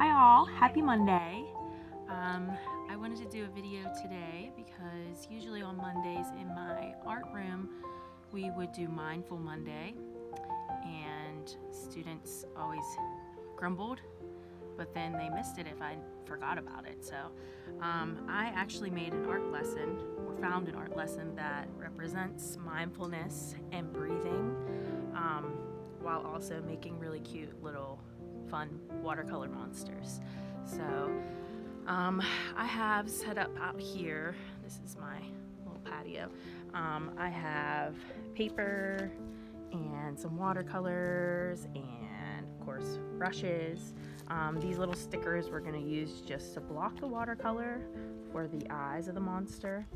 Hi all, happy Monday. I wanted to do a video today because usually on Mondays in my art room we would do Mindful Monday, and students always grumbled, but then they missed it if I forgot about it. So I actually made an art lesson, or found an art lesson that represents mindfulness and breathing, while also making really cute little fun watercolor monsters. So I have set up out here, this is my little patio, I have paper and some watercolors and of course brushes. These little stickers we're going to use just to block the watercolor for the eyes of the monster.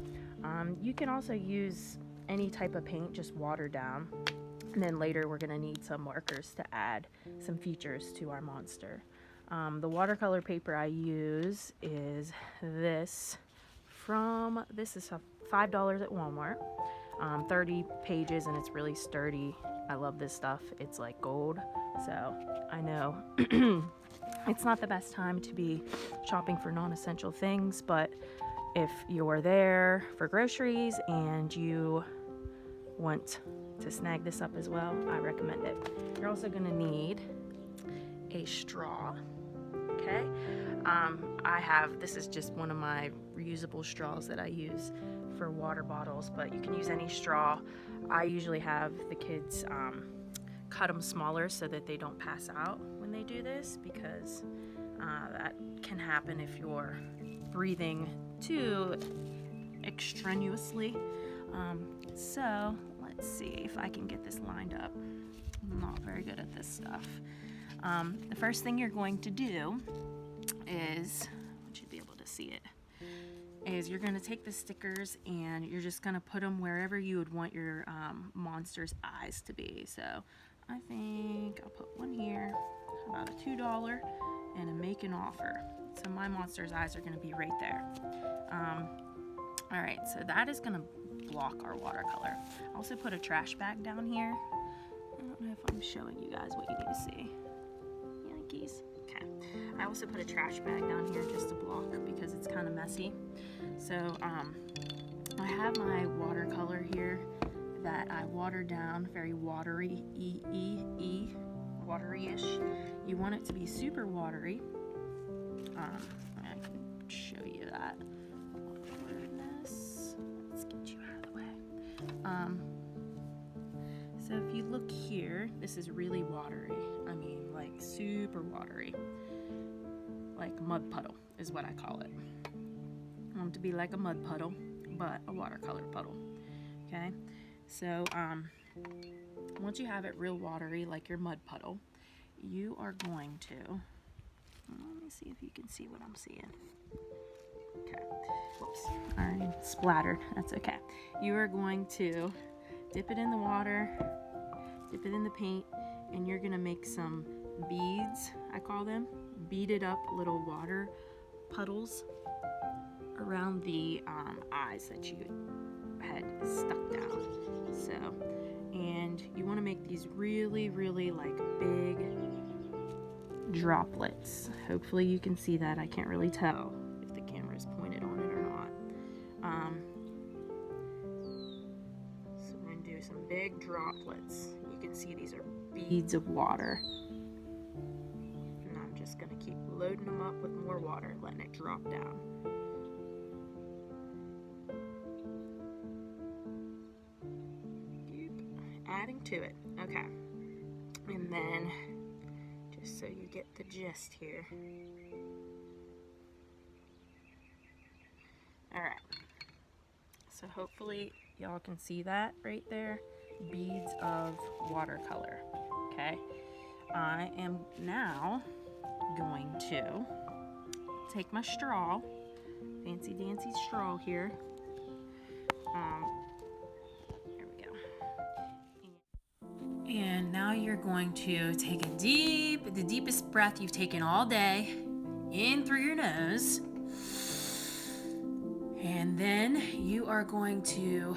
You can also use any type of paint, just watered down. And then later we're going to need some markers to add some features to our monster. The watercolor paper I use is this is $5 at Walmart. 30 pages and it's really sturdy. I love this stuff. It's like gold. So I know it's not the best time to be shopping for non-essential things, but if you're there for groceries and you want to snag this up as well, I recommend it. You're also going to need a straw. Okay, this is just one of my reusable straws that I use for water bottles, but you can use any straw. I usually have the kids cut them smaller so that they don't pass out when they do this, because that can happen if you're breathing too extraneously. So let's see if I can get this lined up. I'm not very good at this stuff. The first thing you're going to do is, I should be able to see it, is you're going to take the stickers and you're just going to put them wherever you would want your monster's eyes to be. So I think I'll put one here, about a $2, and a make an offer. So my monster's eyes are going to be right there. All right, so that is going to block our watercolor. I also put a trash bag down here. I don't know if I'm showing you guys what you need to see. Yankees. Okay. I also put a trash bag down here just to block because it's kind of messy. So I have my watercolor here that I watered down, very watery, watery-ish. You want it to be super watery. I can show you that. Let's get you out of the way. So if you look here, this is really watery. I mean, like super watery. Like mud puddle is what I call it. I want it to be like a mud puddle, but a watercolor puddle. Okay? So once you have it real watery, like your mud puddle, you are going to, let me see if you can see what I'm seeing. Okay. Whoops. Already splattered. That's okay. You are going to dip it in the water, dip it in the paint, and you're going to make some beads, I call them, beaded up little water puddles around the eyes that you had stuck down. So, and you want to make these really, really like big droplets. Hopefully you can see that. I can't really tell if the camera is pointed on it or not. So we're going to do some big droplets. You can see these are beads of water. And I'm just going to keep loading them up with more water, letting it drop down. Adding to it. Okay. And then, just so you get the gist here. Alright. So hopefully y'all can see that right there. Beads of watercolor. Okay. I am now going to take my straw, fancy dancy straw here. There we go. And now you're going to take the deepest breath you've taken all day, in through your nose. And then you are going to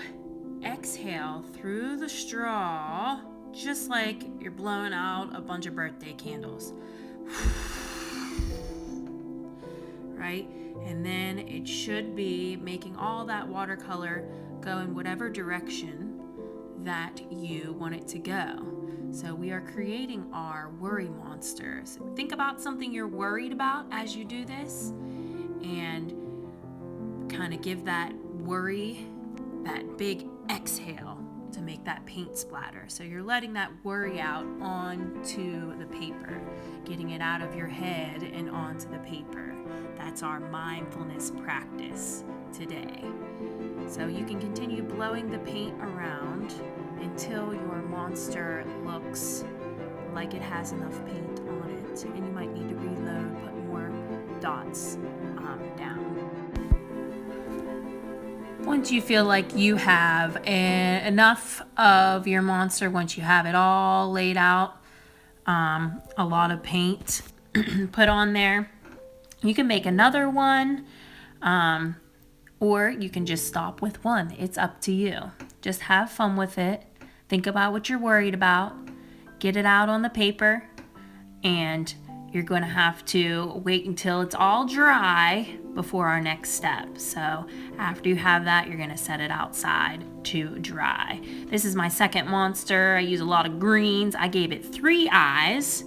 exhale through the straw, just like you're blowing out a bunch of birthday candles. right? And then it should be making all that watercolor go in whatever direction that you want it to go. So we are creating our worry monsters. Think about something you're worried about as you do this, and kind of give that worry that big exhale to make that paint splatter. So you're letting that worry out onto the paper, getting it out of your head and onto the paper. That's our mindfulness practice today. So you can continue blowing the paint around until your monster looks like it has enough paint on it. And you might need to reload, put more dots down. Once you feel like you have enough of your monster, once you have it all laid out, a lot of paint put on there, you can make another one, or you can just stop with one. It's up to you. Just have fun with it. Think about what you're worried about. Get it out on the paper, and you're going to have to wait until it's all dry before our next step. So after you have that, you're going to set it outside to dry. This is my second monster. I use a lot of greens. I gave it 3 eyes,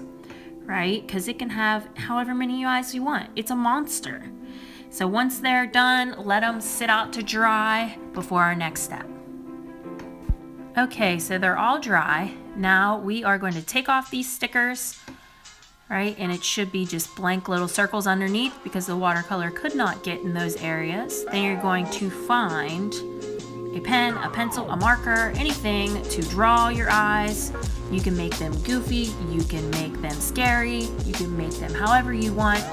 right? Because it can have however many eyes you want. It's a monster. So once they're done, let them sit out to dry before our next step. Okay, so they're all dry. Now we are going to take off these stickers, right? And it should be just blank little circles underneath because the watercolor could not get in those areas. Then you're going to find a pen, a pencil, a marker, anything to draw your eyes. You can make them goofy, you can make them scary, you can make them however you want.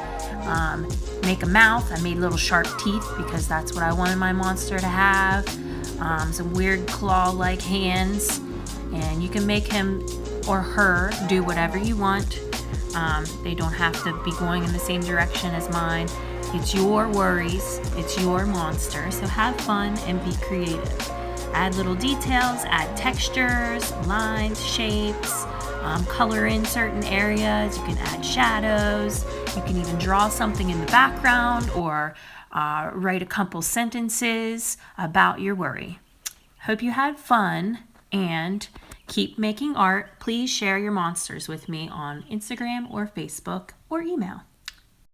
Make a mouth. I made little sharp teeth because that's what I wanted my monster to have. Some weird claw-like hands, and you can make him or her do whatever you want. They don't have to be going in the same direction as mine. It's your worries, it's your monster, so have fun and be creative. Add little details, add textures, lines, shapes, color in certain areas. You can add shadows. You can even draw something in the background or write a couple sentences about your worry. Hope you had fun and keep making art. Please share your monsters with me on Instagram or Facebook or email.